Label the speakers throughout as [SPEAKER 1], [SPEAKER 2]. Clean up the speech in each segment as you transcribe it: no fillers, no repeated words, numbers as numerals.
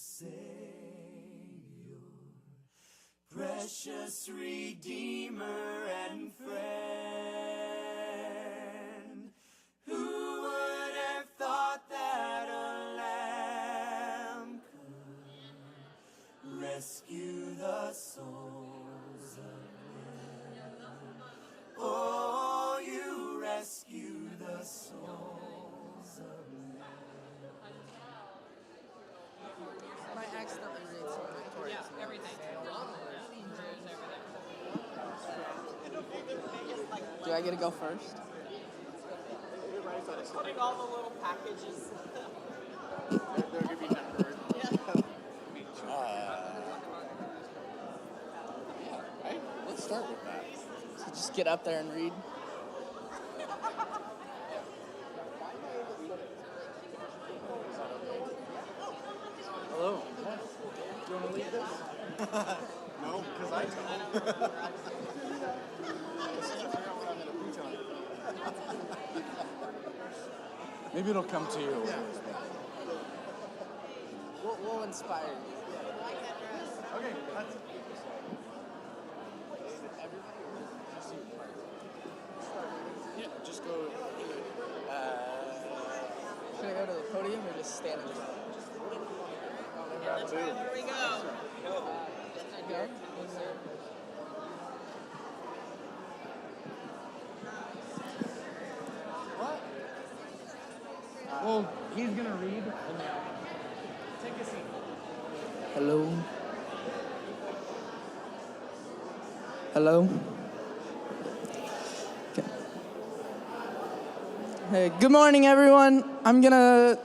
[SPEAKER 1] Savior, precious Redeemer and friend. Who would have thought that a lamb could rescue the souls of men? Oh, you rescue the souls of men.
[SPEAKER 2] I accidentally read some Victoria's.
[SPEAKER 3] Yeah, everything.
[SPEAKER 2] Do I get to go first?
[SPEAKER 3] Putting all the little packages.
[SPEAKER 4] They'll give you numbers. Yeah, right? Let's start with that.
[SPEAKER 2] So just get up there and read.
[SPEAKER 4] Hello. Do you want to lead this? No, because I don't. Maybe it'll come to you. Yeah.
[SPEAKER 2] We'll inspire you.
[SPEAKER 4] Okay, that's yeah, just go.
[SPEAKER 2] Should I go to the podium or just stand in the front?
[SPEAKER 3] Here we go.
[SPEAKER 2] Go.
[SPEAKER 4] What? Well, he's gonna read. Take a seat.
[SPEAKER 2] Hello. Hello. Okay. Hey, good morning, everyone. I'm gonna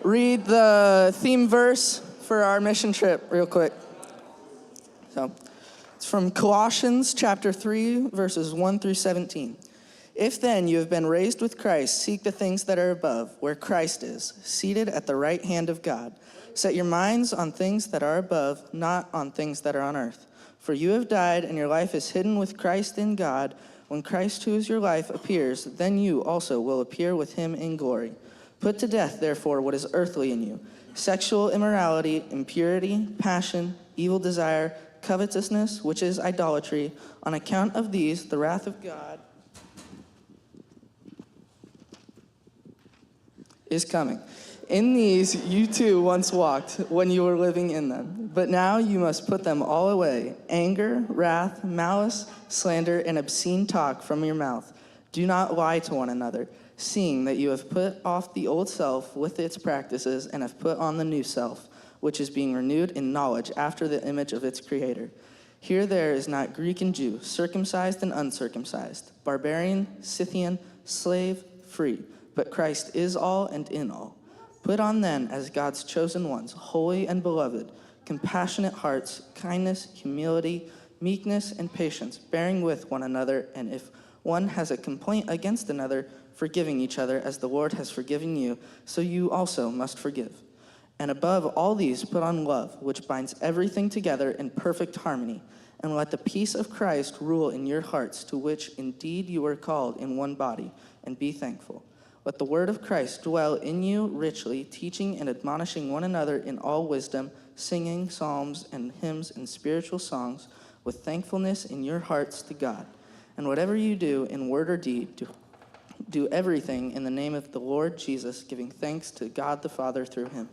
[SPEAKER 2] read the theme verse for our mission trip real quick. So, it's from Colossians chapter 3, verses 1 through 17. If then you have been raised with Christ, seek the things that are above, where Christ is, seated at the right hand of God. Set your minds on things that are above, not on things that are on earth. For you have died, and your life is hidden with Christ in God. When Christ, who is your life, appears, then you also will appear with him in glory. Put to death, therefore, what is earthly in you: sexual immorality, impurity, passion, evil desire, covetousness, which is idolatry. On account of these, the wrath of God is coming. In these you too once walked when you were living in them. But now you must put them all away: anger, wrath, malice, slander, and obscene talk from your mouth. Do not lie to one another, seeing that you have put off the old self with its practices and have put on the new self, which is being renewed in knowledge after the image of its creator. Here there is not Greek and Jew, circumcised and uncircumcised, barbarian, Scythian, slave, free, but Christ is all and in all. Put on then, as God's chosen ones, holy and beloved, compassionate hearts, kindness, humility, meekness, and patience, bearing with one another, and if one has a complaint against another, forgiving each other as the Lord has forgiven you, so you also must forgive. And above all these, put on love, which binds everything together in perfect harmony. And let the peace of Christ rule in your hearts, to which indeed you were called in one body, and be thankful. Let the word of Christ dwell in you richly, teaching and admonishing one another in all wisdom, singing psalms and hymns and spiritual songs with thankfulness in your hearts to God. And whatever you do in word or deed, do everything in the name of the Lord Jesus, giving thanks to God the Father through him.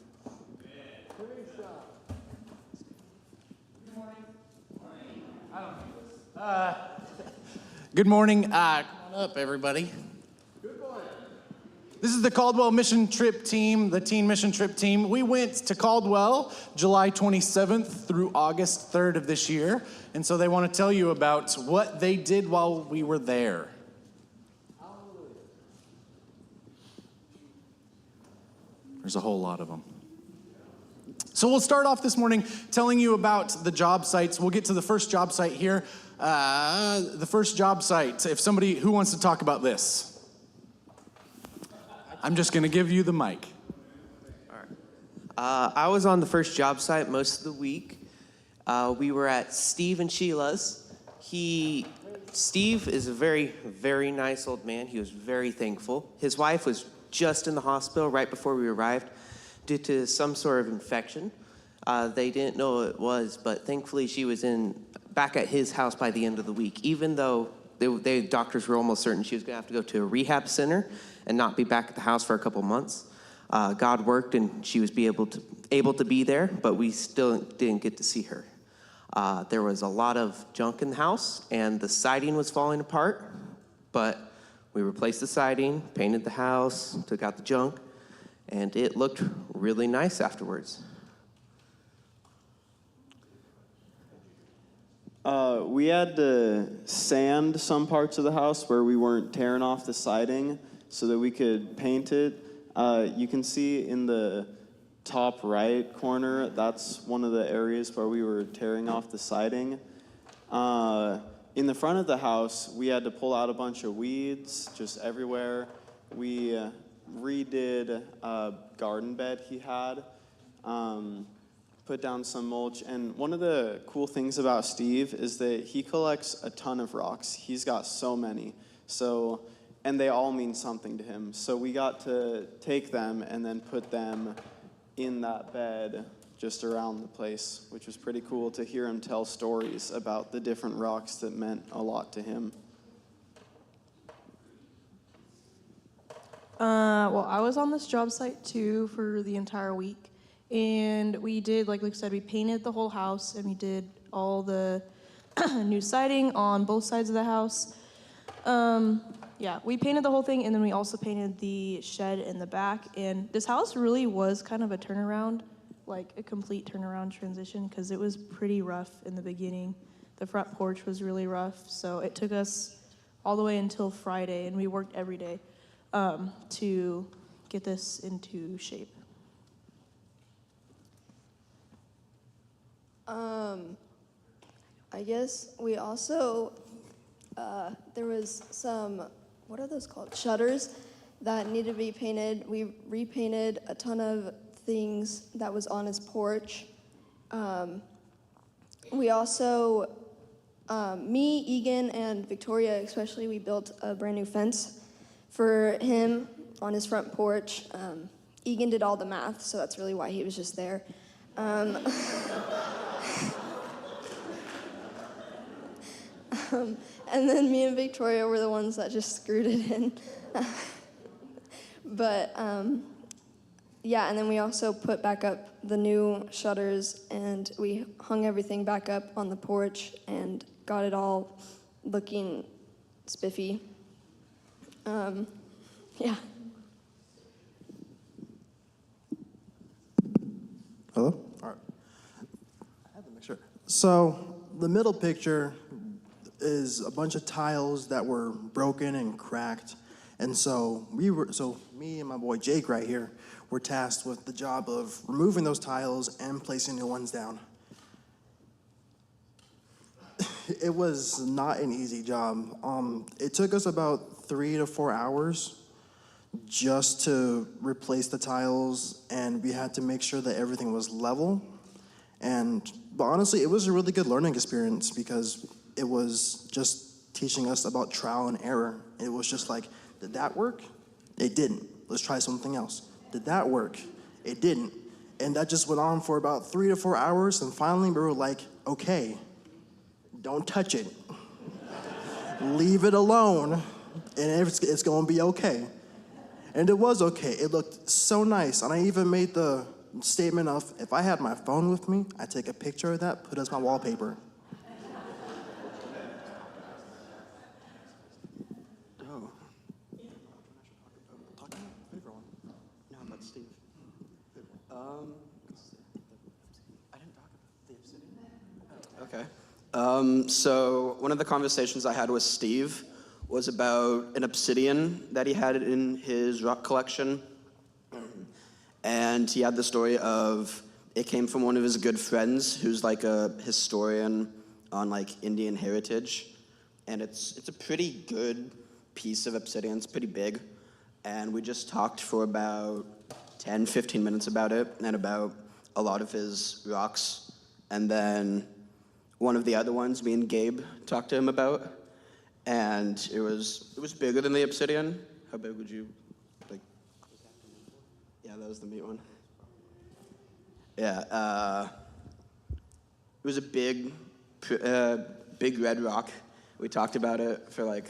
[SPEAKER 4] Good morning. Come on up, everybody. Good morning. This is the Caldwell mission trip team, the teen mission trip team. We went to Caldwell July 27th through August 3rd of this year. And so they want to tell you about what they did while we were there. There's a whole lot of them. So we'll start off this morning telling you about the job sites. We'll get to the first job site here. The first job site, if somebody, who wants to talk about this? I'm just going to give you the mic.
[SPEAKER 5] All right. I was on the first job site most of the week. We were at Steve and Sheila's. Steve is a very, very nice old man. He was very thankful. His wife was just in the hospital right before we arrived due to some sort of infection. They didn't know it was, but thankfully she was back at his house by the end of the week, even though doctors were almost certain she was going to have to go to a rehab center and not be back at the house for a couple months. God worked and she was able to be there, but we still didn't get to see her. There was a lot of junk in the house and the siding was falling apart, but we replaced the siding, painted the house, took out the junk, and it looked really nice afterwards.
[SPEAKER 6] We had to sand some parts of the house where we weren't tearing off the siding so that we could paint it. You can see in the top right corner, that's one of the areas where we were tearing off the siding. In the front of the house, we had to pull out a bunch of weeds just everywhere. We redid a garden bed he had. Put down some mulch, and one of the cool things about Steve is that he collects a ton of rocks. He's got so many, and they all mean something to him. So we got to take them and then put them in that bed just around the place, which was pretty cool to hear him tell stories about the different rocks that meant a lot to him.
[SPEAKER 7] Well, I was on this job site too for the entire week. And we did, like Luke said, we painted the whole house and we did all the new siding on both sides of the house. Yeah, we painted the whole thing and then we also painted the shed in the back. And this house really was kind of a turnaround, like a complete turnaround transition because it was pretty rough in the beginning. The front porch was really rough. So it took us all the way until Friday and we worked every day to get this into shape.
[SPEAKER 8] I guess we also, there was some, what are those called? Shutters that needed to be painted. We repainted a ton of things that was on his porch. We also, me, Egan, and Victoria especially, we built a brand new fence for him on his front porch. Egan did all the math, so that's really why he was just there. And then me and Victoria were the ones that just screwed it in. But yeah, and then we also put back up the new shutters and we hung everything back up on the porch and got it all looking spiffy. Yeah.
[SPEAKER 9] Hello? All right. I have to make sure. So the middle picture is a bunch of tiles that were broken and cracked. And so me and my boy Jake right here were tasked with the job of removing those tiles and placing new ones down. It was not an easy job. It took us about 3 to 4 hours just to replace the tiles, and we had to make sure that everything was level. But honestly, it was a really good learning experience because it was just teaching us about trial and error. It was just like, did that work? It didn't. Let's try something else. Did that work? It didn't. And that just went on for about 3 to 4 hours, and finally we were like, okay, don't touch it. Leave it alone, and it's gonna be okay. And it was okay. It looked so nice. And I even made the statement of, if I had my phone with me, I'd take a picture of that, put it as my wallpaper.
[SPEAKER 6] Oh. No, but Steve. I didn't talk about the obsidian.
[SPEAKER 10] Okay. So one of the conversations I had with Steve was about an obsidian that he had in his rock collection. And he had the story of, it came from one of his good friends who's like a historian on like Indian heritage. And it's a pretty good piece of obsidian, it's pretty big. And we just talked for about 10, 15 minutes about it and about a lot of his rocks. And then one of the other ones me and Gabe talked to him about. And it was bigger than the obsidian. How big would you, like? Yeah, that was the meat one. Yeah, it was a big red rock. We talked about it for like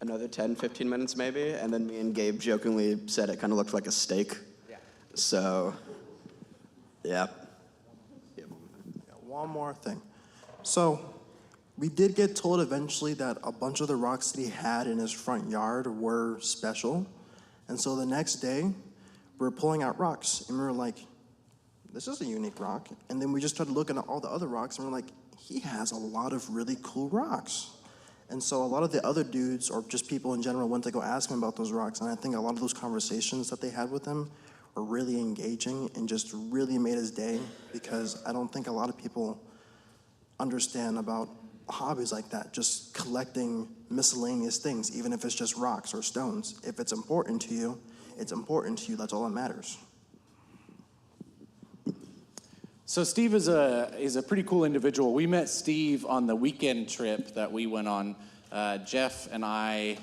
[SPEAKER 10] another 10, 15 minutes maybe, and then me and Gabe jokingly said it kind of looked like a steak. Yeah. So, yeah.
[SPEAKER 9] One more thing. So, we did get told eventually that a bunch of the rocks that he had in his front yard were special. And so the next day, we were pulling out rocks, and we were like, this is a unique rock. And then we just started looking at all the other rocks, and we're like, he has a lot of really cool rocks. And so a lot of the other dudes, or just people in general, went to go ask him about those rocks. And I think a lot of those conversations that they had with him were really engaging and just really made his day, because I don't think a lot of people understand about hobbies like that, just collecting miscellaneous things, even if it's just rocks or stones. If it's important to you, it's important to you. That's all that matters.
[SPEAKER 4] So Steve is a pretty cool individual. We met Steve on the weekend trip that we went on. Jeff and I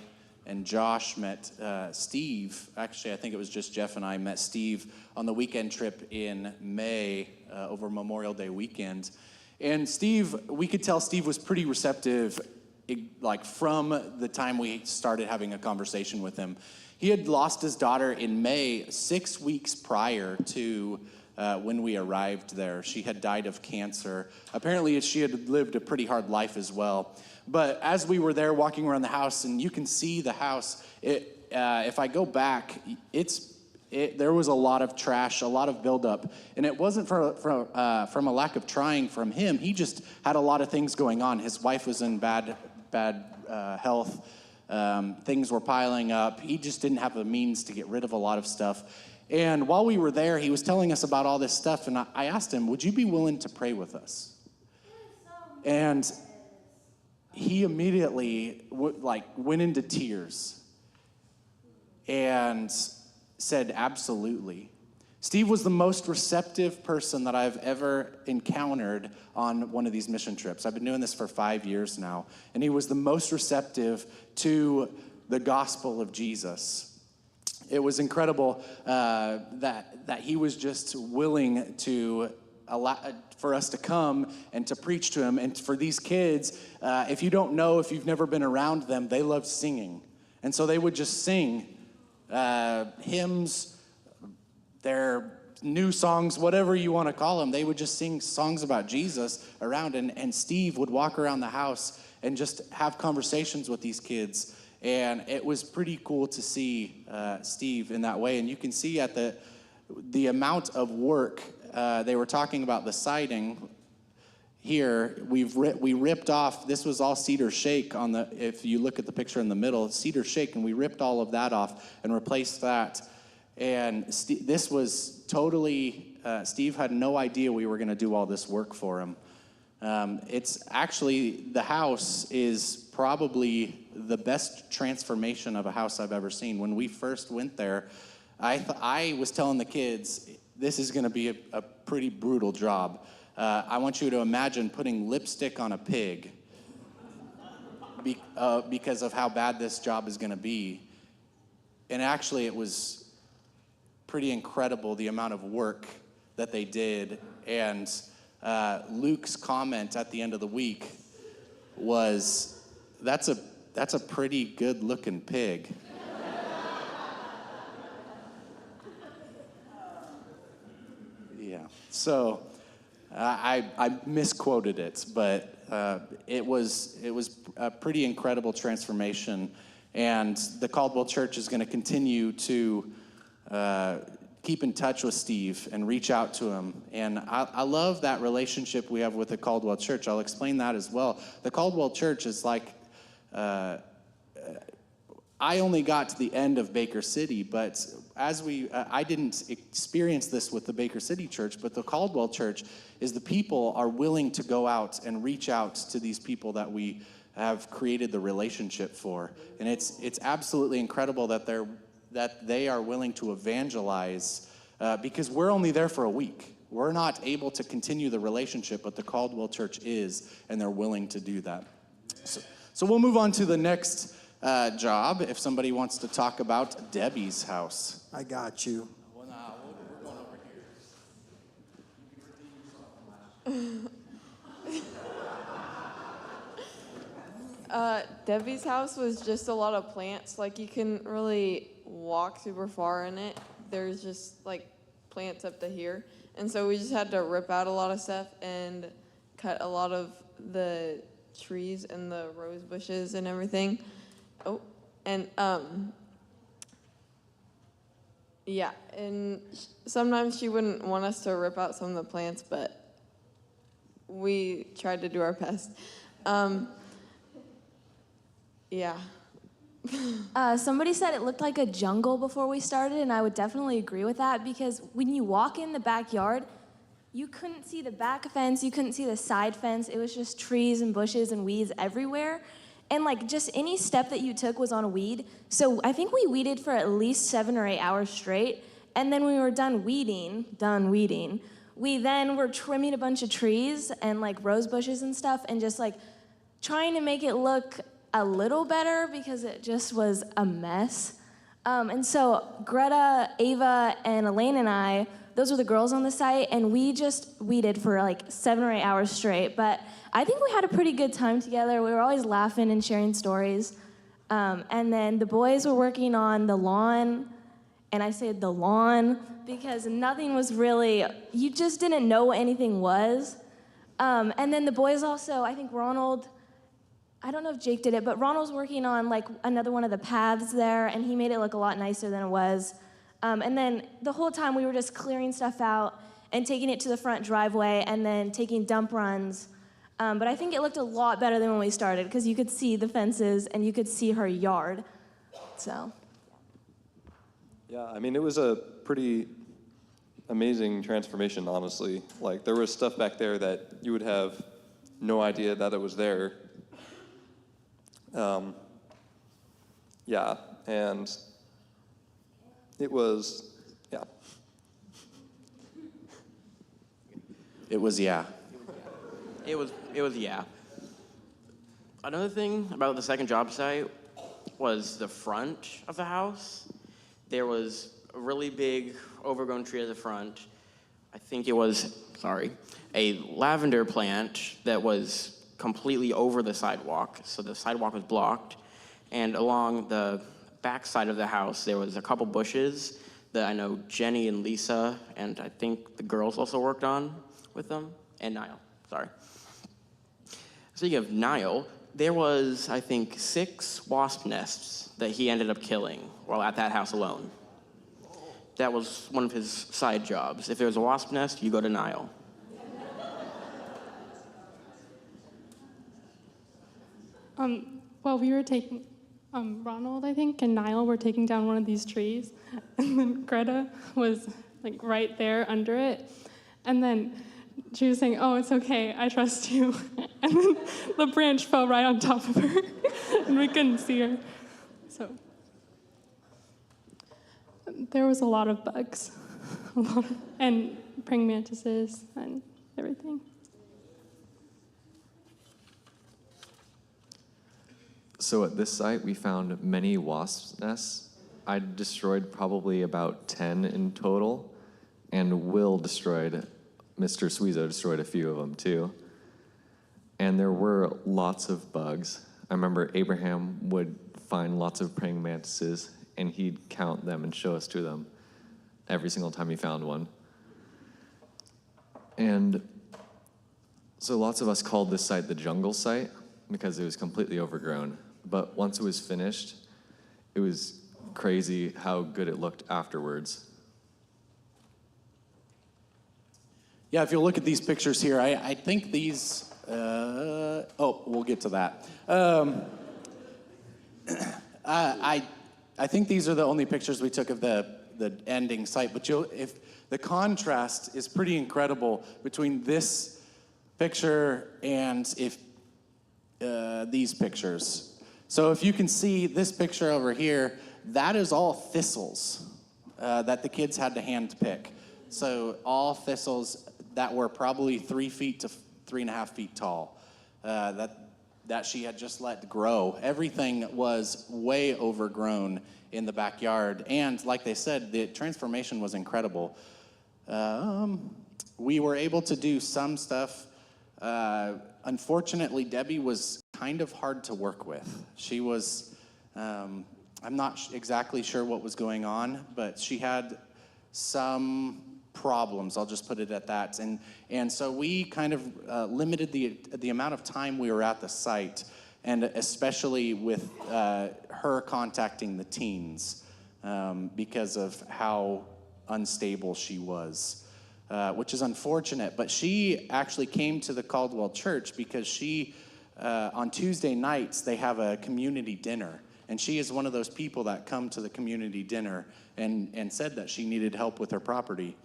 [SPEAKER 4] and Josh met Steve. Actually, I think it was just Jeff and I met Steve on the weekend trip in May over Memorial Day weekend. And Steve, we could tell Steve was pretty receptive, like from the time we started having a conversation with him. He had lost his daughter in May, 6 weeks prior to when we arrived there. She had died of cancer. Apparently, she had lived a pretty hard life as well. But as we were there walking around the house, and you can see the house, if I go back, there was a lot of trash, a lot of buildup. And it wasn't from a lack of trying from him. He just had a lot of things going on. His wife was in bad health. Things were piling up. He just didn't have the means to get rid of a lot of stuff. And while we were there, he was telling us about all this stuff, and I asked him, would you be willing to pray with us? And he immediately went into tears and said, absolutely. Steve was the most receptive person that I've ever encountered on one of these mission trips. I've been doing this for 5 years now, and he was the most receptive to the gospel of Jesus. It was incredible that he was just willing to allow for us to come and to preach to him. And for these kids, if you don't know, if you've never been around them, they love singing. And so they would just sing hymns, their new songs, whatever you want to call them. They would just sing songs about Jesus around. And Steve would walk around the house and just have conversations with these kids. And it was pretty cool to see Steve in that way. And you can see at the amount of work, they were talking about the siding here. We ripped off, this was all cedar shake if you look at the picture in the middle, cedar shake, and we ripped all of that off and replaced that. And this was totally, Steve had no idea we were gonna do all this work for him. It's actually, the house is probably the best transformation of a house I've ever seen. When we first went there, I was telling the kids, this is gonna be a pretty brutal job. I want you to imagine putting lipstick on a pig because of how bad this job is gonna be. And actually it was pretty incredible the amount of work that they did. And Luke's comment at the end of the week was, that's a pretty good looking pig. Yeah, so I misquoted it, but it was a pretty incredible transformation. And the Caldwell Church is gonna continue to keep in touch with Steve and reach out to him. And I love that relationship we have with the Caldwell Church. I'll explain that as well. The Caldwell Church is like, I only got to the end of Baker City, but I didn't experience this with the Baker City Church, but the Caldwell Church is the people are willing to go out and reach out to these people that we have created the relationship for. And it's absolutely incredible that they are willing to evangelize because we're only there for a week. We're not able to continue the relationship, but the Caldwell Church is, and they're willing to do that. So we'll move on to the next job, if somebody wants to talk about Debbie's house.
[SPEAKER 9] I got you.
[SPEAKER 4] Well, we're going over here.
[SPEAKER 3] Debbie's house was just a lot of plants. Like, you couldn't really walk super far in it. There's just, like, plants up to here. And so we just had to rip out a lot of stuff and cut a lot of the trees and the rose bushes and everything. Oh, and, yeah, and sometimes she wouldn't want us to rip out some of the plants, but we tried to do our best. Yeah.
[SPEAKER 11] Somebody said it looked like a jungle before we started, and I would definitely agree with that because when you walk in the backyard, you couldn't see the back fence, you couldn't see the side fence. It was just trees and bushes and weeds everywhere. And like just any step that you took was on a weed. So I think we weeded for at least 7 or 8 hours straight. And then when we were done weeding, we then were trimming a bunch of trees and like rose bushes and stuff and just like trying to make it look a little better because it just was a mess. And so Greta, Ava, and Elaine and I, those were the girls on the site, and we just weeded for like 7 or 8 hours straight. But I think we had a pretty good time together. We were always laughing and sharing stories. And then the boys were working on the lawn, and I said the lawn because nothing was really, you just didn't know what anything was. And then the boys also, I think Ronald, I don't know if Jake did it, but Ronald was working on like another one of the paths there, and he made it look a lot nicer than it was. And then the whole time we were just clearing stuff out and taking it to the front driveway and then taking dump runs. But I think it looked a lot better than when we started because you could see the fences and you could see her yard. So.
[SPEAKER 12] Yeah, I mean, it was a pretty amazing transformation, honestly. Like, there was stuff back there that you would have no idea that it was there. Yeah, and it was, yeah.
[SPEAKER 4] It was, yeah.
[SPEAKER 13] It was yeah. Another thing about the second job site was the front of the house. There was a really big overgrown tree at the front. I think it was, a lavender plant that was completely over the sidewalk, so the sidewalk was blocked. And along the back side of the house, there was a couple bushes that I know Jenny and Lisa, and I think the girls also worked on with them, and Niall, Speaking of Niall, there was, I think, 6 wasp nests that he ended up killing while at that house alone. That was one of his side jobs. If there was a wasp nest, you go to Niall.
[SPEAKER 14] Well, we were taking, Ronald, I think, and Niall were taking down one of these trees, and then Greta was like right there under it, and then she was saying, "Oh, it's okay, I trust you," and then the branch fell right on top of her, and we couldn't see her. So there was a lot of bugs, and praying mantises and everything.
[SPEAKER 15] So at this site, we found many wasp nests. I destroyed probably about 10 in total, and Mr. Suizo destroyed a few of them too. And there were lots of bugs. I remember Abraham would find lots of praying mantises, and he'd count them and show us to them every single time he found one. And so lots of us called this site the jungle site because it was completely overgrown. But once it was finished, it was crazy how good it looked afterwards.
[SPEAKER 4] Yeah, if you look at these pictures here, I think these, we'll get to that. I think these are the only pictures we took of the ending site, but if the contrast is pretty incredible between this picture and these pictures. So if you can see this picture over here, that is all thistles that the kids had to hand pick. So all thistles that were probably 3 feet to 3.5 feet tall that she had just let grow. Everything was way overgrown in the backyard. And like they said, the transformation was incredible. We were able to do some stuff unfortunately, Debbie was kind of hard to work with. She was, I'm not exactly sure what was going on, but she had some problems, I'll just put it at that. And so we kind of limited the amount of time we were at the site, and especially with her contacting the teens because of how unstable she was, which is unfortunate. But she actually came to the Caldwell Church because she, on Tuesday nights, they have a community dinner. And she is one of those people that come to the community dinner and said that she needed help with her property.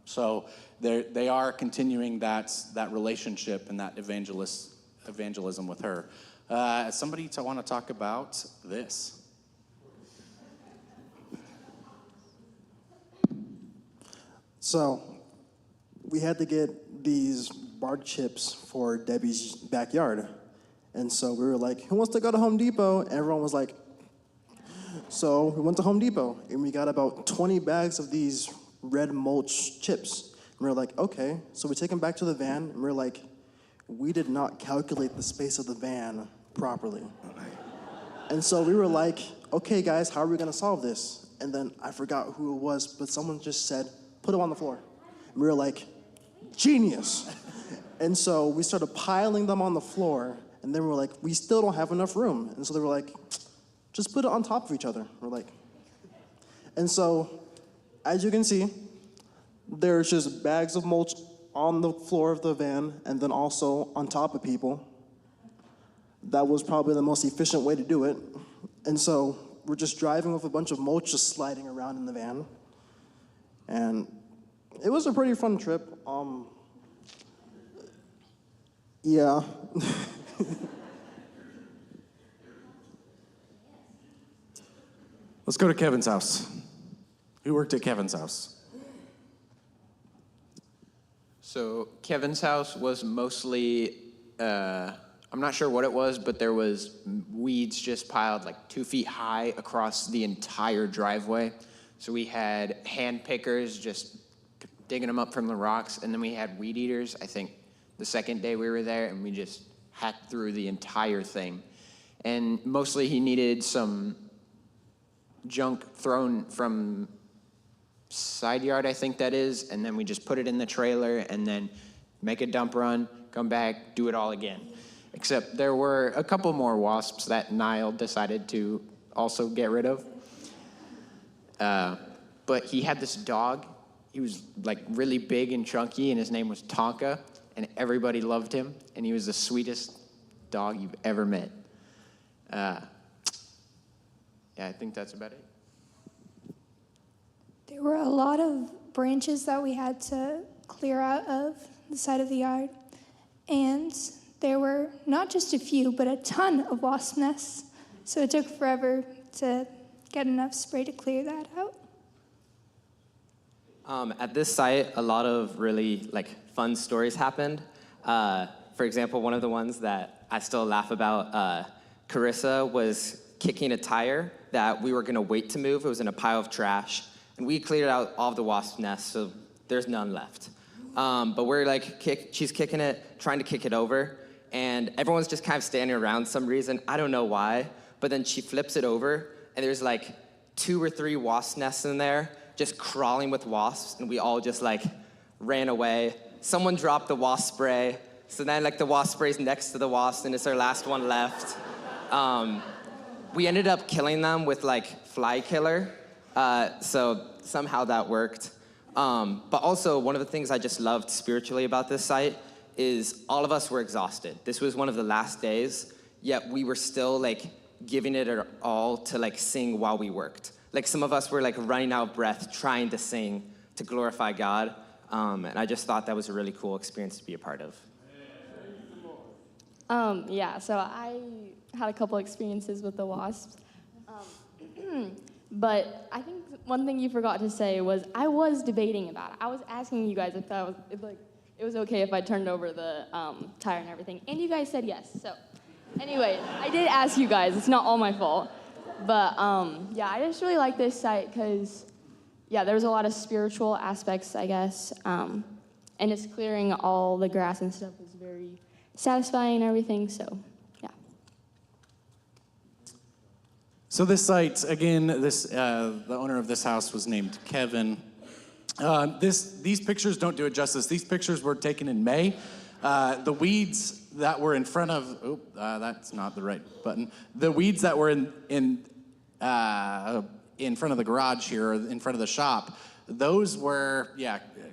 [SPEAKER 4] So they are continuing that relationship and that evangelism with her. Somebody want to talk about this?
[SPEAKER 9] So we had to get these bark chips for Debbie's backyard. And so we were like, who wants to go to Home Depot? And everyone was like, so we went to Home Depot and we got about 20 bags of these red mulch chips. And we were like, okay. So we take them back to the van and we're like, we did not calculate the space of the van properly. And so we were like, okay guys, how are we gonna solve this? And then I forgot who it was, but someone just said, put them on the floor. And we were like, genius. And so we started piling them on the floor, and then we were like, we still don't have enough room. And so they were like, just put it on top of each other. We're like, and so, as you can see, there's just bags of mulch on the floor of the van, and then also on top of people. That was probably the most efficient way to do it. And so we're just driving with a bunch of mulch just sliding around in the van. And it was a pretty fun trip. Yeah.
[SPEAKER 4] Let's go to Kevin's house. Who worked at Kevin's house?
[SPEAKER 16] So Kevin's house was mostly, I'm not sure what it was, but there was weeds just piled like 2 feet high across the entire driveway. So we had hand pickers just digging them up from the rocks, and then we had weed eaters, I think, the second day we were there, and we just hacked through the entire thing. And mostly he needed some junk thrown from side yard, I think that is, and then we just put it in the trailer and then make a dump run, come back, do it all again. Except there were a couple more wasps that Niall decided to also get rid of. But he had this dog. He was like really big and chunky, and his name was Tonka, and everybody loved him, and he was the sweetest dog you've ever met. Yeah, I think that's about it.
[SPEAKER 17] There were a lot of branches that we had to clear out of the side of the yard, and there were not just a few, but a ton of wasp nests, so it took forever to get enough spray to clear that out.
[SPEAKER 18] At this site, a lot of really fun stories happened. For example, one of the ones that I still laugh about, Carissa was kicking a tire that we were gonna wait to move. It was in a pile of trash. And we cleared out all of the wasp nests, so there's none left. But we're she's kicking it, trying to kick it over, and everyone's just kind of standing around some reason. I don't know why, but then she flips it over, and there's 2 or 3 wasp nests in there, just crawling with wasps, and we all just ran away. Someone dropped the wasp spray, so then the wasp spray's next to the wasp, and it's our last one left. We ended up killing them with fly killer, so somehow that worked. But also, one of the things I just loved spiritually about this site is all of us were exhausted. This was one of the last days, yet we were still giving it our all to sing while we worked. Some of us were running out of breath trying to sing to glorify God. And I just thought that was a really cool experience to be a part of.
[SPEAKER 19] Yeah, so I had a couple experiences with the wasps. But I think one thing you forgot to say was I was debating about it. I was asking you guys if it was okay if I turned over the tire and everything, and you guys said yes. So anyway, I did ask you guys. It's not all my fault. But yeah, I just really like this site because, yeah, there's a lot of spiritual aspects, I guess. And just clearing all the grass and stuff was very satisfying and everything. So, yeah.
[SPEAKER 4] So this site, again, the owner of this house was named Kevin. These pictures don't do it justice. These pictures were taken in May. The weeds that were in front of, that's not the right button. The weeds that were in front of the garage here, in front of the shop, those were,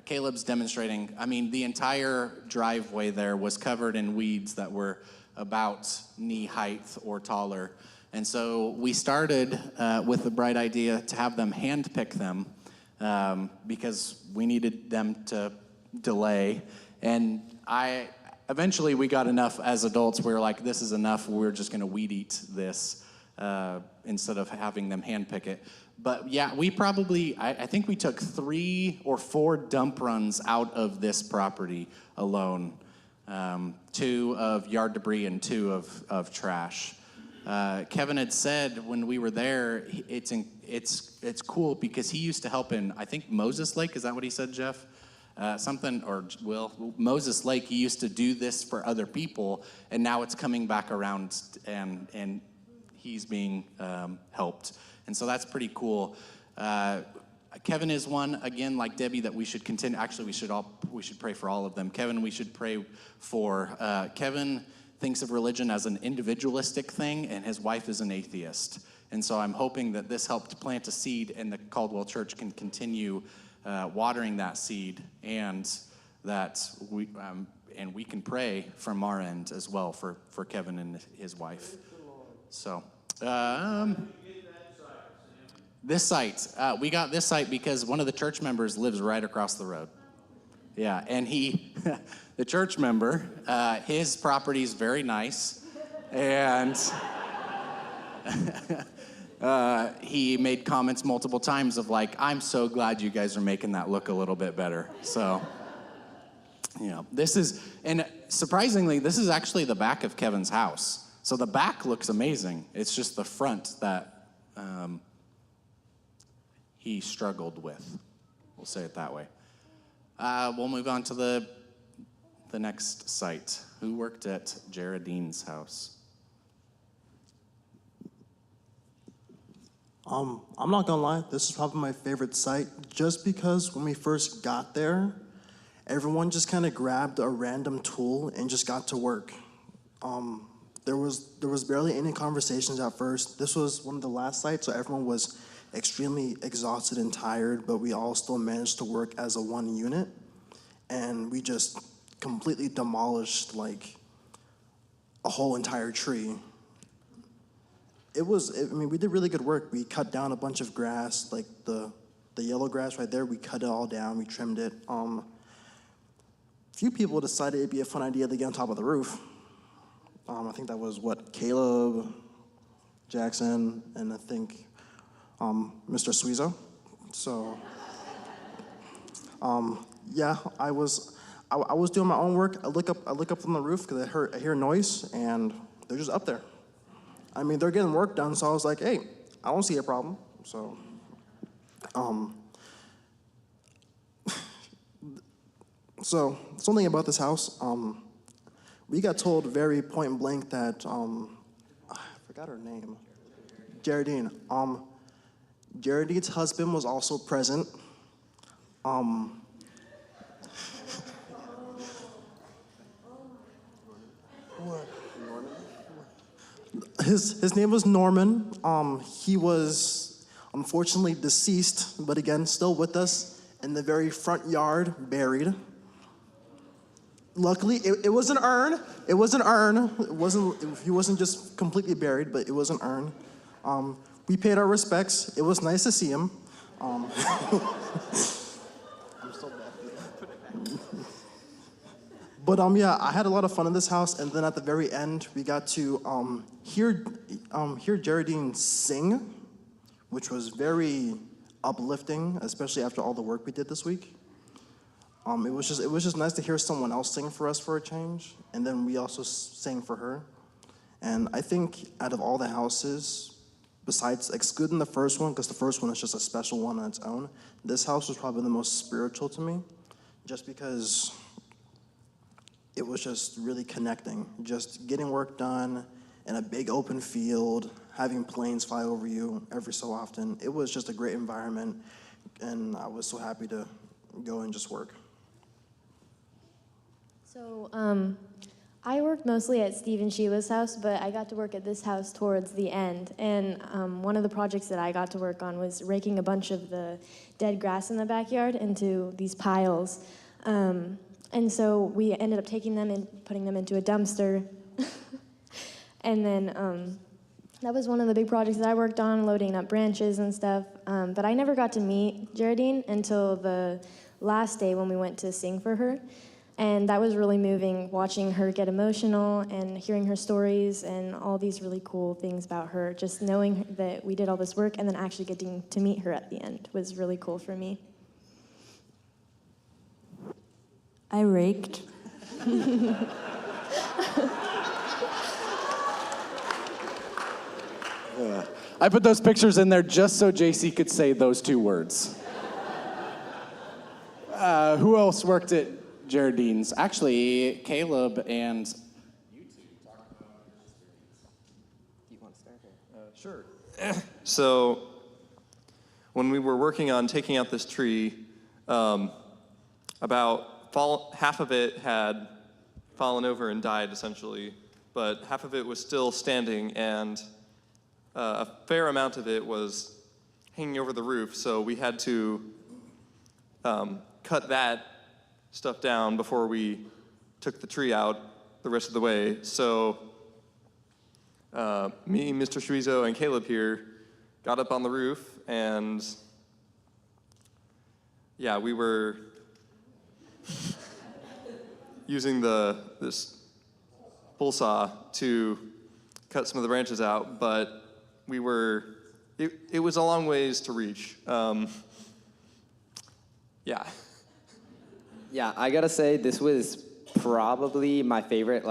[SPEAKER 4] Caleb's demonstrating. I mean, the entire driveway there was covered in weeds that were about knee height or taller. And so we started with the bright idea to have them hand pick them because we needed them to delay. And eventually we got enough as adults. We were like, this is enough. We're just going to weed eat this instead of having them hand pick it. But yeah, we probably, I think we took 3 or 4 dump runs out of this property alone. 2 of yard debris and 2 of trash. Kevin had said when we were there, it's cool because he used to help in, I think, Moses Lake. Is that what he said, Jeff? Moses Lake, he used to do this for other people, and now it's coming back around, and he's being helped. And so that's pretty cool. Kevin is one, again, like Debbie, that we should continue. Actually, we should pray for all of them. Kevin, we should pray for. Kevin thinks of religion as an individualistic thing, and his wife is an atheist. And so I'm hoping that this helped plant a seed, and the Caldwell Church can continue watering that seed, and that we can pray from our end as well for Kevin and his wife. So. This site, we got this site because one of the church members lives right across the road. Yeah, and the church member, his property is very nice, and he made comments multiple times of like, I'm so glad you guys are making that look a little bit better. So, and surprisingly, this is actually the back of Kevin's house. So the back looks amazing. It's just the front that he struggled with. We'll say it that way. We'll move on to the next site. Who worked at Geraldine's house?
[SPEAKER 9] I'm not gonna lie, this is probably my favorite site, just because when we first got there, everyone just kind of grabbed a random tool and just got to work. There was barely any conversations at first. This was one of the last sites, so everyone was extremely exhausted and tired, but we all still managed to work as a one unit, and we just completely demolished like a whole entire tree. We did really good work. We cut down a bunch of grass, like the yellow grass right there. We cut it all down. We trimmed it. A few people decided it'd be a fun idea to get on top of the roof. I think that was Caleb, Jackson, and I think Mr. Suizo. So, I was doing my own work. I look up from the roof because I hear noise, and they're just up there. I mean, they're getting work done, so I was like, hey, I don't see a problem. So, something about this house. We got told very point blank that I forgot her name, Geraldine. Geraldine's husband was also present. His name was Norman. He was unfortunately deceased, but again, still with us in the very front yard, buried. Luckily, it was an urn. It was an urn. He wasn't just completely buried, but it was an urn. We paid our respects. It was nice to see him. I'm so bad. But I had a lot of fun in this house, and then at the very end, we got to hear Geraldine sing, which was very uplifting, especially after all the work we did this week. It was just nice to hear someone else sing for us for a change, and then we also sang for her. And I think out of all the houses, besides excluding the first one, because the first one is just a special one on its own, this house was probably the most spiritual to me, just because it was just really connecting, just getting work done in a big open field, having planes fly over you every so often. It was just a great environment, and I was so happy to go and just work.
[SPEAKER 20] So I worked mostly at Steve and Sheila's house, but I got to work at this house towards the end. And one of the projects that I got to work on was raking a bunch of the dead grass in the backyard into these piles. And so we ended up taking them and putting them into a dumpster. And then that was one of the big projects that I worked on, loading up branches and stuff. But I never got to meet Geraldine until the last day when we went to sing for her. And that was really moving, watching her get emotional and hearing her stories and all these really cool things about her. Just knowing that we did all this work and then actually getting to meet her at the end was really cool for me.
[SPEAKER 21] I raked.
[SPEAKER 4] I put those pictures in there just so JC could say those two words. Who else worked at Geraldine's? Actually, Caleb and you two talked about your experience.
[SPEAKER 5] Do you want to start?
[SPEAKER 12] Sure. So, when we were working on taking out this tree, half of it had fallen over and died, essentially, but half of it was still standing, and a fair amount of it was hanging over the roof, so we had to cut that stuff down before we took the tree out the rest of the way. So me, Mr. Suizo, and Caleb here got up on the roof, and yeah, we were using this pull saw to cut some of the branches out, but it was a long ways to reach. Yeah.
[SPEAKER 18] Yeah, I gotta say, this was probably my favorite,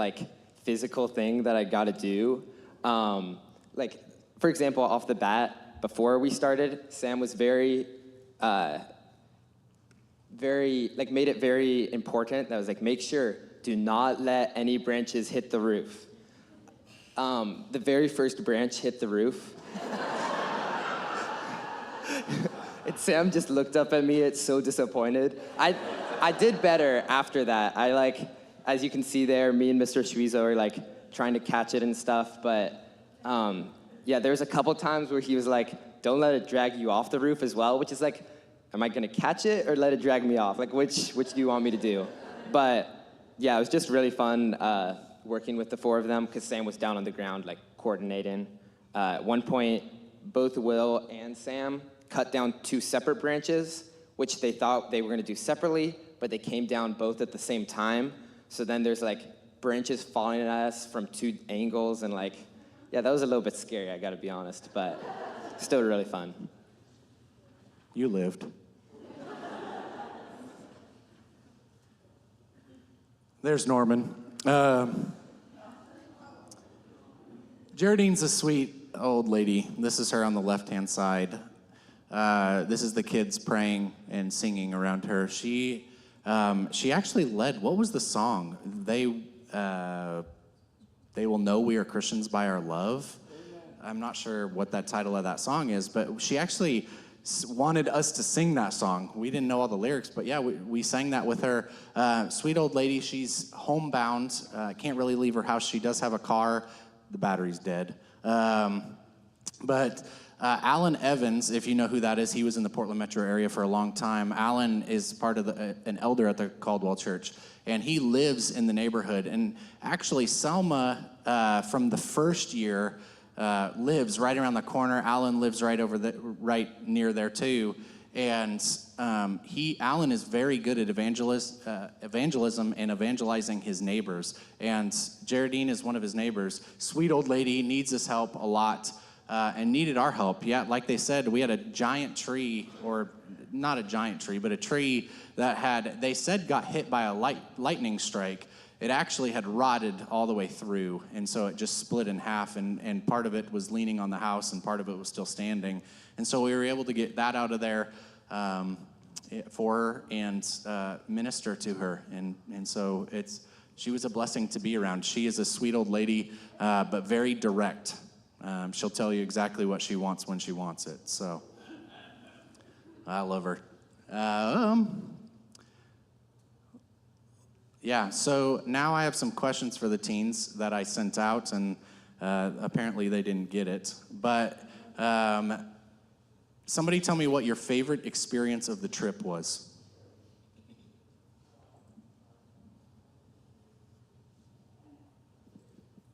[SPEAKER 18] physical thing that I got to do. For example, off the bat, before we started, Sam was made it very important. That was make sure, do not let any branches hit the roof. The very first branch hit the roof. And Sam just looked up at me, it's so disappointed. I did better after that. As you can see there, me and Mr. Suizo are trying to catch it and stuff, but there's a couple times where he was don't let it drag you off the roof as well, which is am I gonna catch it or let it drag me off? Which do you want me to do? But yeah, it was just really fun working with the four of them because Sam was down on the ground coordinating. At one point, both Will and Sam cut down 2 separate branches, which they thought they were gonna do separately, but they came down both at the same time. So then there's branches falling at us from 2 angles and that was a little bit scary, I gotta be honest, but still really fun.
[SPEAKER 4] You lived. There's Norman. Geraldine's a sweet old lady. This is her on the left-hand side. This is the kids praying and singing around her. She actually led, what was the song? They will know we are Christians by our love. I'm not sure what that title of that song is, but she actually wanted us to sing that song. We didn't know all the lyrics, but yeah, we sang that with her. Sweet old lady, she's homebound, can't really leave her house. She does have a car. The battery's dead. But Alan Evans, if you know who that is, he was in the Portland metro area for a long time. Alan is part of an elder at the Caldwell Church, and he lives in the neighborhood. And actually, Selma, from the first year, lives right around the corner. Alan lives right near there too. And Alan is very good at evangelism and evangelizing his neighbors. And Geraldine is one of his neighbors. Sweet old lady, needs his help a lot. And needed our help. Yeah, like they said, we had a giant tree, or not a giant tree, but a tree that they said got hit by a lightning strike. It actually had rotted all the way through, and so it just split in half, and part of it was leaning on the house, and part of it was still standing. And so we were able to get that out of there for her and minister to her. And so it's she was a blessing to be around. She is a sweet old lady, but very direct. She'll tell you exactly what she wants when she wants it. So I love her. Yeah, so now I have some questions for the teens that I sent out, and apparently they didn't get it. But somebody tell me what your favorite experience of the trip was.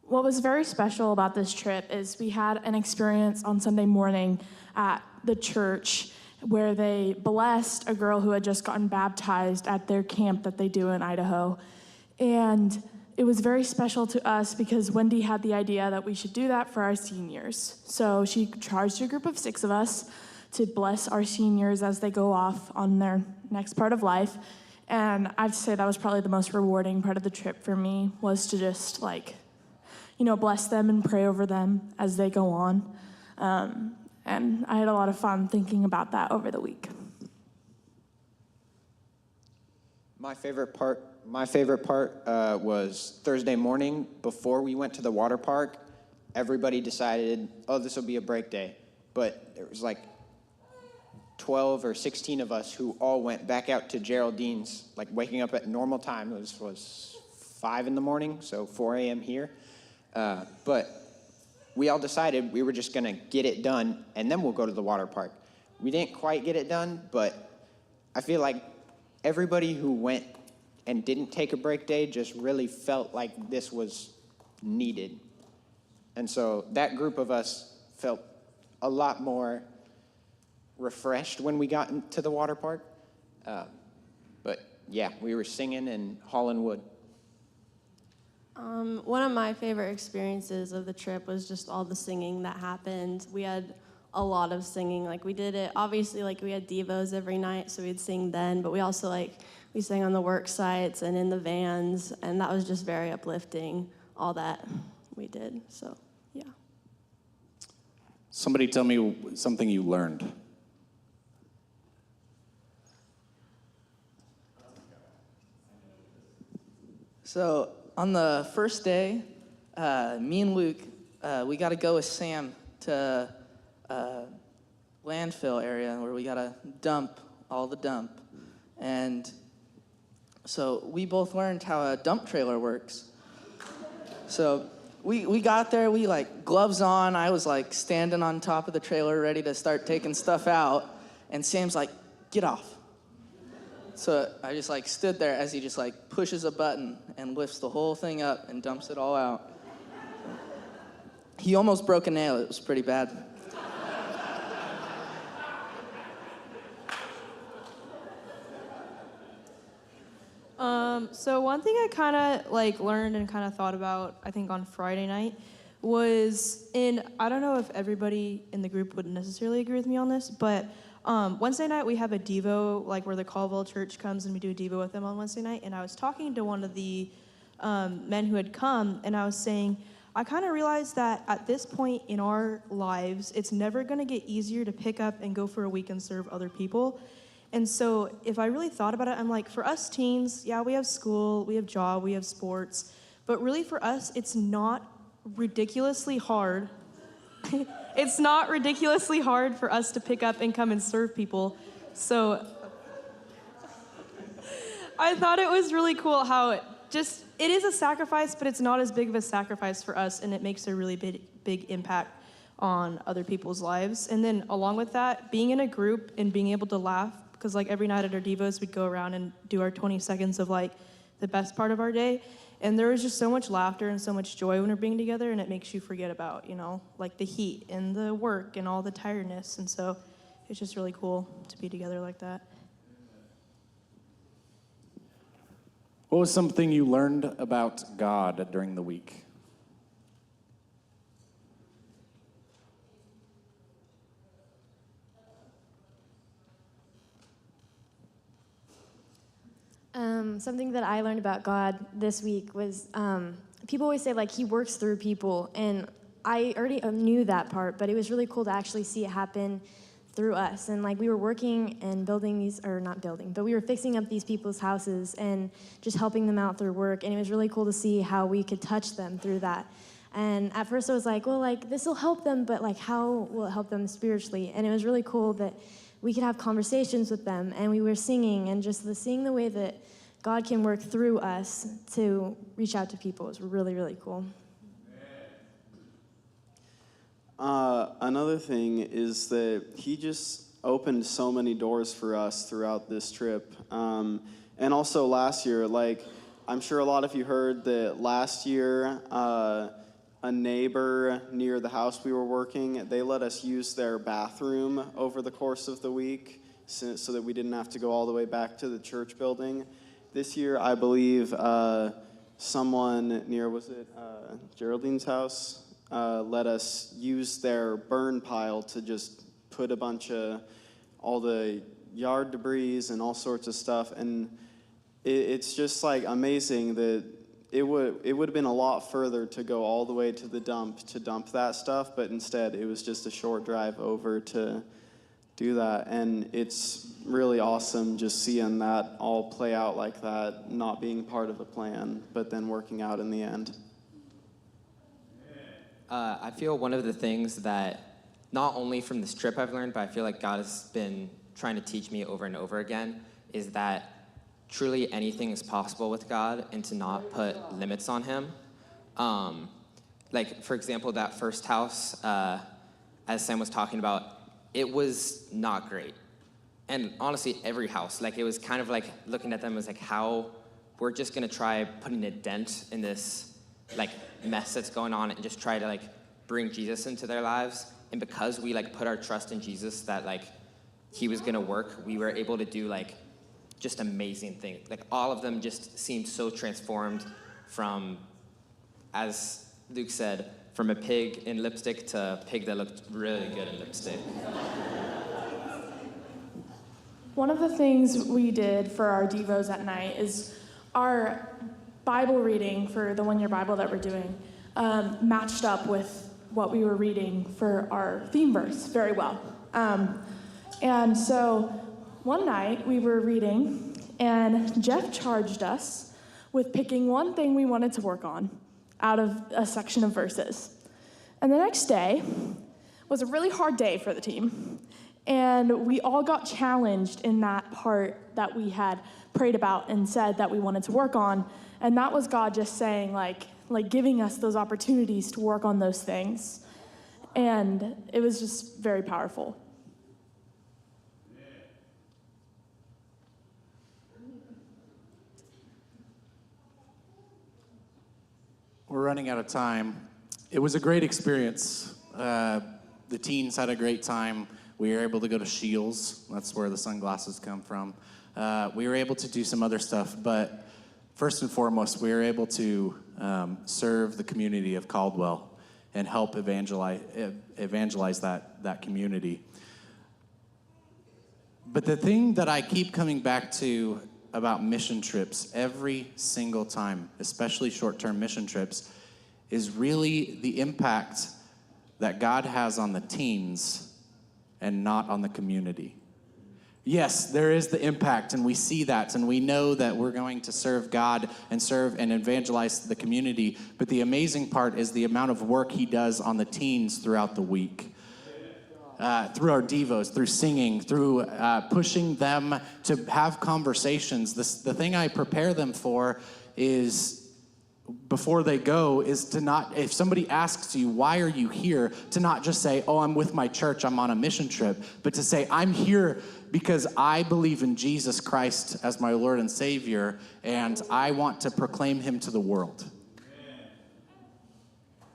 [SPEAKER 1] What was very special about this trip is we had an experience on Sunday morning at the church where they blessed a girl who had just gotten baptized at their camp that they do in Idaho. And it was very special to us because Wendy had the idea that we should do that for our seniors. So she charged a group of 6 of us to bless our seniors as they go off on their next part of life. And I have to say that was probably the most rewarding part of the trip for me, was to just bless them and pray over them as they go on. And I had a lot of fun thinking about that over the week.
[SPEAKER 16] My favorite part was Thursday morning before we went to the water park. Everybody decided, this will be a break day. But there was like 12 or 16 of us who all went back out to Geraldine's, like waking up at normal time. It was 5 in the morning, so 4 a.m. here. But we all decided we were just going to get it done, and then we'll go to the water park. We didn't quite get it done, but I feel like everybody who went and didn't take a break day just really felt like this was needed. And so that group of us felt a lot more refreshed when we got into the water park. But yeah, we were singing and hauling wood.
[SPEAKER 22] One of my favorite experiences of the trip was just all the singing that happened. We had a lot of singing. Like, we did it, obviously, like, we had devos every night, so we'd sing then, but we also, we sang on the work sites and in the vans, and that was just very uplifting, all that we did, so, yeah.
[SPEAKER 4] Somebody tell me something you learned.
[SPEAKER 2] So on the first day, me and Luke, we got to go with Sam to landfill area where we got to dump all the dump. And so we both learned how a dump trailer works. So we got there, we gloves on. I was standing on top of the trailer ready to start taking stuff out. And Sam's like, get off. So I just stood there as he just pushes a button and lifts the whole thing up and dumps it all out. He almost broke a nail. It was pretty bad.
[SPEAKER 7] So one thing I kind of learned and kind of thought about, I think on Friday night, was I don't know if everybody in the group would necessarily agree with me on this, but Wednesday night we have a Devo, where the Caldwell church comes and we do a Devo with them on Wednesday night. And I was talking to one of the men who had come, and I was saying, I kind of realized that at this point in our lives, it's never going to get easier to pick up and go for a week and serve other people. And so if I really thought about it, I'm like, for us teens, yeah, we have school, we have job, we have sports, but really for us, it's not ridiculously hard. It's not ridiculously hard for us to pick up and come and serve people. So I thought it was really cool how it is a sacrifice, but it's not as big of a sacrifice for us, and it makes a really big impact on other people's lives. And then along with that, being in a group and being able to laugh, because every night at our Devos, we'd go around and do our 20 seconds of the best part of our day. And there was just so much laughter and so much joy when we're being together, and it makes you forget about, the heat and the work and all the tiredness. And so it's just really cool to be together like that.
[SPEAKER 4] What was something you learned about God during the week?
[SPEAKER 20] Something that I learned about God this week was people always say he works through people, and I already knew that part, but it was really cool to actually see it happen through us. And like we were working and building these, or not building, but we were fixing up these people's houses and just helping them out through work. And it was really cool to see how we could touch them through that. And at first I was like, well, like this will help them, but like how will it help them spiritually? And it was really cool that we could have conversations with them, and we were singing, and just seeing the way that God can work through us to reach out to people was really, really cool.
[SPEAKER 6] Another thing is that he just opened so many doors for us throughout this trip. And also last year, like, I'm sure a lot of you heard that last year, a neighbor near the house we were working, they let us use their bathroom over the course of the week so that we didn't have to go all the way back to the church building. This year, I believe someone near, was it Geraldine's house, let us use their burn pile to just put a bunch of all the yard debris and all sorts of stuff. And it's just like amazing that it would have been a lot further to go all the way to the dump to dump that stuff, but instead it was just a short drive over to do that. And it's really awesome just seeing that all play out like that, not being part of a plan, but then working out in the end.
[SPEAKER 18] I feel one of the things that not only from this trip I've learned, but I feel like God has been trying to teach me over and over again, is that truly anything is possible with God, and to not put limits on him. Like, for example, that first house, as Sam was talking about, it was not great. And honestly, every house, like, it was kind of like looking at them as like how we're just gonna try putting a dent in this like mess that's going on and just try to like bring Jesus into their lives. And because we like put our trust in Jesus that like he was gonna work, we were able to do like just amazing things. Like all of them just seemed so transformed from, as Luke said, from a pig in lipstick to a pig that looked really good in lipstick.
[SPEAKER 1] One of the things we did for our Devos at night is our Bible reading for the one-year Bible that we're doing matched up with what we were reading for our theme verse very well. And so one night we were reading, and Jeff charged us with picking one thing we wanted to work on out of a section of verses. And the next day was a really hard day for the team. And we all got challenged in that part that we had prayed about and said that we wanted to work on. And that was God just saying, like giving us those opportunities to work on those things. And it was just very powerful.
[SPEAKER 4] We're running out of time. It was a great experience. The teens had a great time. We were able to go to Shields. That's where the sunglasses come from. We were able to do some other stuff, but first and foremost, we were able to serve the community of Caldwell and help evangelize that community. But the thing that I keep coming back to about mission trips every single time, especially short-term mission trips, is really the impact that God has on the teens and not on the community. Yes, there is the impact, and we see that, and we know that we're going to serve God and serve and evangelize the community, but the amazing part is the amount of work he does on the teens throughout the week. Through our Devos, through singing, through pushing them to have conversations. The thing I prepare them for is, before they go, is to not, if somebody asks you, why are you here? To not just say, oh, I'm with my church, I'm on a mission trip, but to say, I'm here because I believe in Jesus Christ as my Lord and Savior, and I want to proclaim him to the world.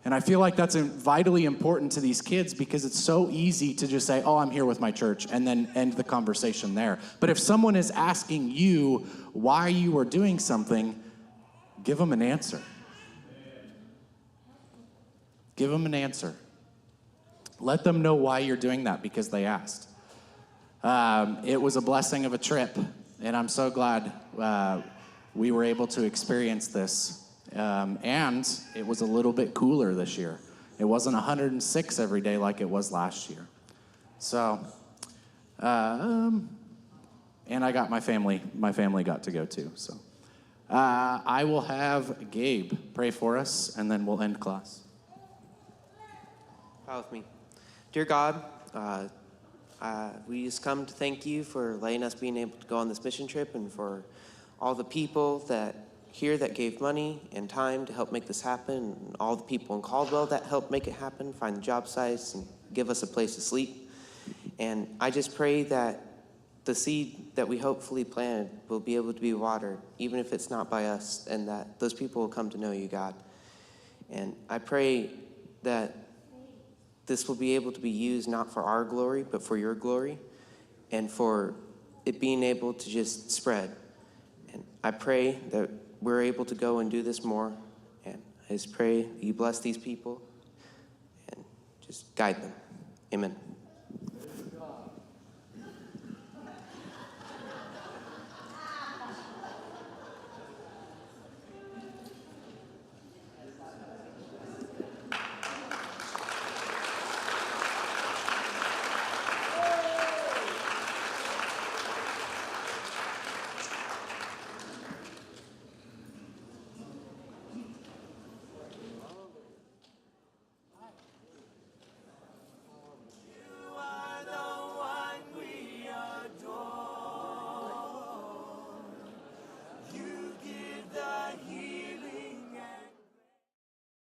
[SPEAKER 4] And I feel like that's vitally important to these kids because it's so easy to just say, oh, I'm here with my church, and then end the conversation there. But if someone is asking you why you are doing something, give them an answer. Give them an answer. Let them know why you're doing that because they asked. It was a blessing of a trip, and I'm so glad we were able to experience this. And it was a little bit cooler this year. It wasn't 106 every day like it was last year. So And I got my family got to go too. So I will have Gabe pray for us, and then we'll end class.
[SPEAKER 5] Bow with me. Dear God, we just come to thank you for letting us being able to go on this mission trip, and for all the people that here that gave money and time to help make this happen, and all the people in Caldwell that helped make it happen, find the job sites and give us a place to sleep. And I just pray that the seed that we hopefully planted will be able to be watered, even if it's not by us, and that those people will come to know you, God. And I pray that this will be able to be used not for our glory, but for your glory, and for it being able to just spread. And I pray that we're able to go and do this more. And I just pray that you bless these people and just guide them. Amen.